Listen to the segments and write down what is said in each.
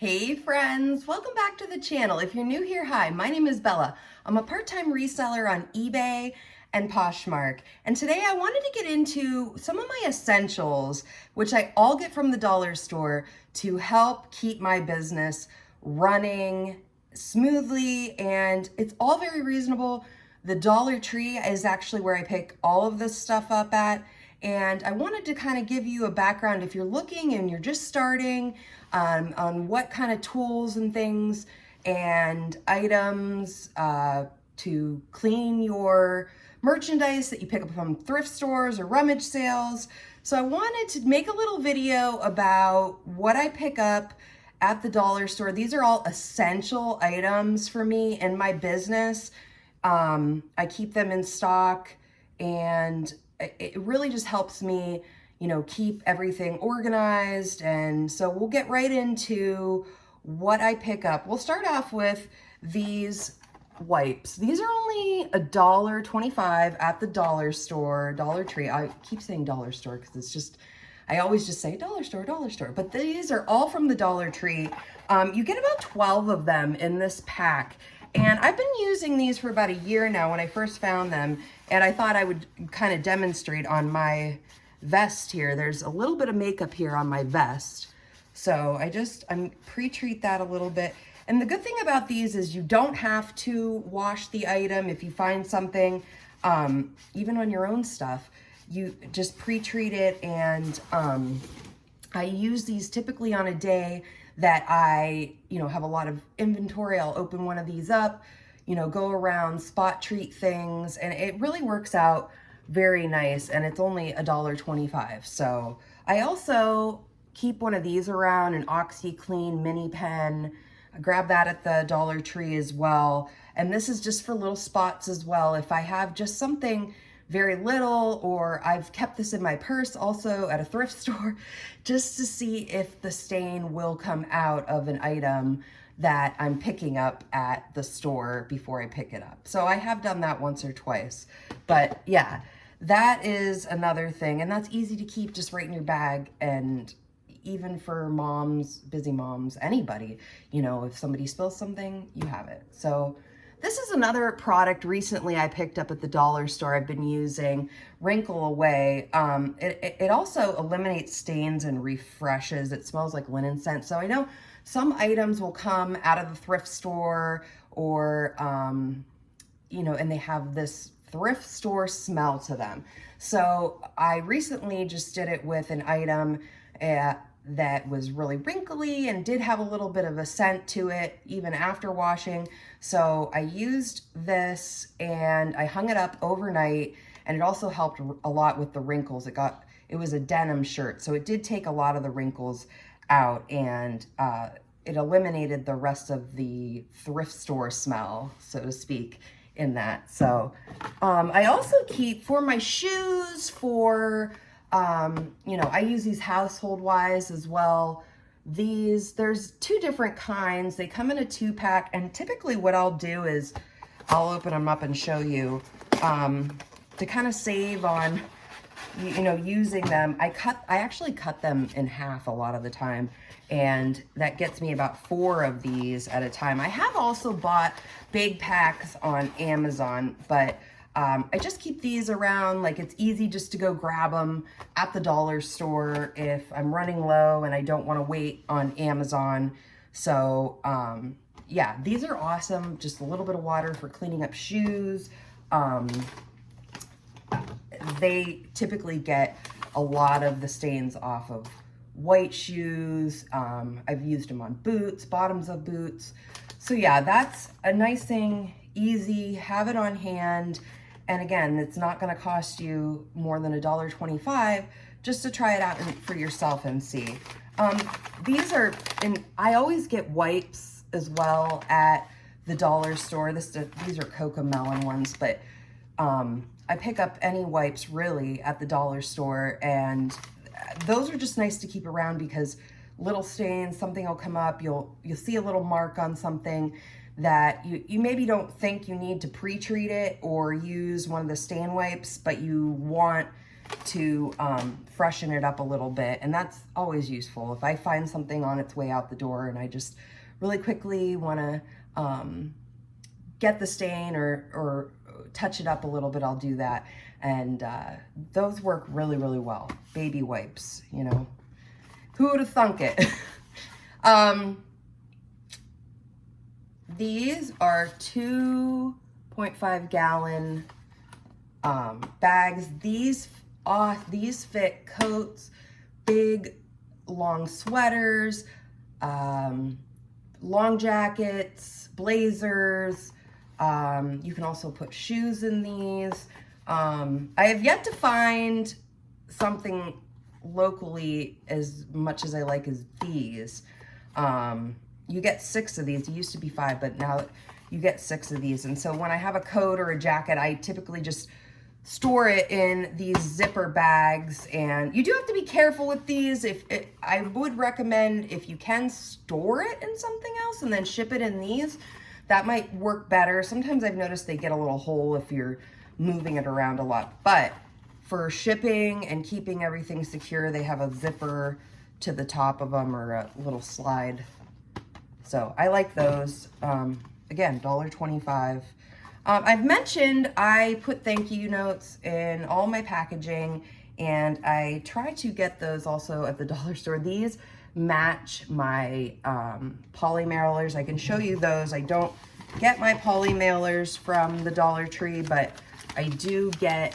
Hey friends, welcome back to the channel. If you're new here, hi, my name is Bella. I'm a part-time reseller on eBay and Poshmark. And today I wanted to get into some of my essentials, which I all get from the dollar store to help keep my business running smoothly. And it's all very reasonable. The Dollar Tree is actually where I pick all of this stuff up at. And I wanted to kind of give you a background if you're looking and you're just starting on what kind of tools and things and items to clean your merchandise that you pick up from thrift stores or rummage sales. So I wanted to make a little video about what I pick up at the dollar store. These are all essential items for me in my business. I keep them in stock, and it really just helps me, you know, keep everything organized. And so we'll get right into what I pick up. We'll start off with these wipes. These are only $1.25 at the dollar store, Dollar Tree. I keep saying dollar store because it's just, I always just say dollar store, but these are all from the Dollar Tree. You get about 12 of them in this pack. And I've been using these for about a year now when I first found them, and I thought I would kind of demonstrate on my vest here. There's a little bit of makeup here on my vest. So I'm pre-treat that a little bit. And the good thing about these is you don't have to wash the item if you find something, even on your own stuff. You just pre-treat it, and I use these typically on a day that I, have a lot of inventory. I'll open one of these up, go around, spot treat things, and it really works out very nice. And it's only $1.25. So I also keep one of these around, an OxyClean mini pen. I grab that at the Dollar Tree as well. And this is just for little spots as well. If I have just something very little, or I've kept this in my purse also at a thrift store just to see if the stain will come out of an item that I'm picking up at the store before I pick it up. So I have done that once or twice. But yeah, that is another thing, and that's easy to keep just right in your bag. And even for moms, busy moms, anybody, if somebody spills something, you have it. So this is another product recently I picked up at the dollar store I've been using, Wrinkle Away. It also eliminates stains and refreshes. It smells like linen scent. So I know some items will come out of the thrift store, or, and they have this thrift store smell to them. So I recently just did it with an item that was really wrinkly and did have a little bit of a scent to it even after washing. So I used this and I hung it up overnight, and it also helped a lot with the wrinkles. It was a denim shirt, so it did take a lot of the wrinkles out, and it eliminated the rest of the thrift store smell, so to speak, in that. So I also keep, for my shoes, I use these household wise as well. There's two different kinds. They come in a 2-pack, and typically what I'll do is I'll open them up and show you to kind of save on, using them. I actually cut them in half a lot of the time, and that gets me about 4 of these at a time. I have also bought big packs on Amazon, but I just keep these around. Like, it's easy just to go grab them at the dollar store if I'm running low and I don't want to wait on Amazon. So yeah, these are awesome. Just a little bit of water for cleaning up shoes. They typically get a lot of the stains off of white shoes. I've used them on boots, bottoms of boots. So yeah, that's a nice thing, easy, have it on hand. And again, it's not going to cost you more than $1.25 just to try it out for yourself and see. These are, and I always get wipes as well at the dollar store. These are Cocomelon ones, but I pick up any wipes really at the dollar store, and those are just nice to keep around because little stains, something will come up, you'll see a little mark on something that you maybe don't think you need to pre-treat it or use one of the stain wipes, but you want to freshen it up a little bit, and that's always useful. If I find something on its way out the door and I just really quickly want to get the stain or touch it up a little bit, I'll do that. And those work really, really well. Baby wipes, you know. Who would have thunk it? These are 2.5 gallon bags. These fit coats, big long sweaters, long jackets, blazers. You can also put shoes in these. I have yet to find something locally as much as I like as these. You get 6 of these. It used to be 5, but now you get 6 of these. And so when I have a coat or a jacket, I typically just store it in these zipper bags. And you do have to be careful with these. I would recommend, if you can, store it in something else and then ship it in these. That might work better. Sometimes I've noticed they get a little hole if you're moving it around a lot. But for shipping and keeping everything secure, they have a zipper to the top of them, or a little slide. So I like those. Again, $1.25. I've mentioned I put thank you notes in all my packaging, and I try to get those also at the dollar store. These match my poly mailers. I can show you those. I don't get my poly mailers from the Dollar Tree, but I do get,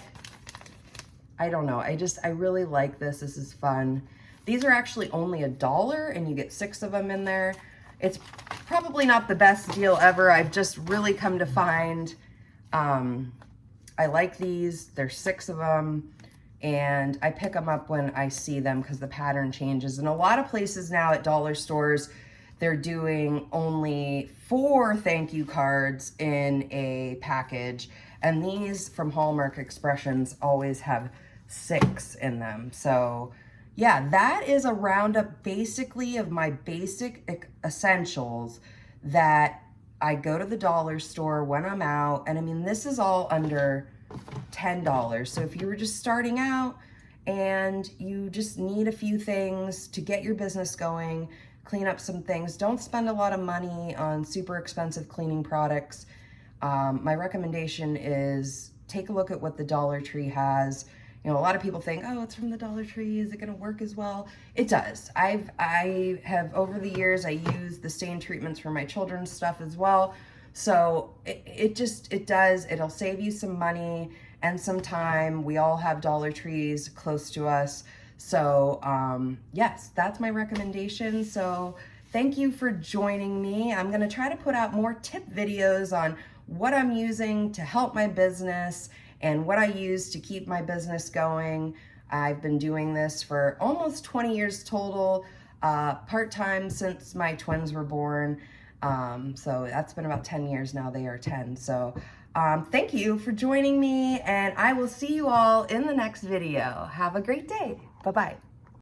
I don't know, I really like this. This is fun. These are actually only $1, and you get 6 of them in there. It's probably not the best deal ever. I've just really come to find I like these. There's 6 of them, and I pick them up when I see them because the pattern changes. And a lot of places now at dollar stores, they're doing only 4 thank you cards in a package. And these from Hallmark Expressions always have 6 in them. So yeah, that is a roundup basically of my basic essentials that I go to the dollar store when I'm out. And I mean, this is all under $10. So if you were just starting out and you just need a few things to get your business going, clean up some things, don't spend a lot of money on super expensive cleaning products. My recommendation is take a look at what the Dollar Tree has. You know, a lot of people think, oh, it's from the Dollar Tree. Is it going to work as well? It does. I have over the years, I use the stain treatments for my children's stuff as well. So it does. It'll save you some money and some time. We all have Dollar Trees close to us. So yes, that's my recommendation. So thank you for joining me. I'm going to try to put out more tip videos on what I'm using to help my business and what I use to keep my business going. I've been doing this for almost 20 years total, part-time since my twins were born. So that's been about 10 years now. They are 10. So thank you for joining me, and I will see you all in the next video. Have a great day. Bye-bye.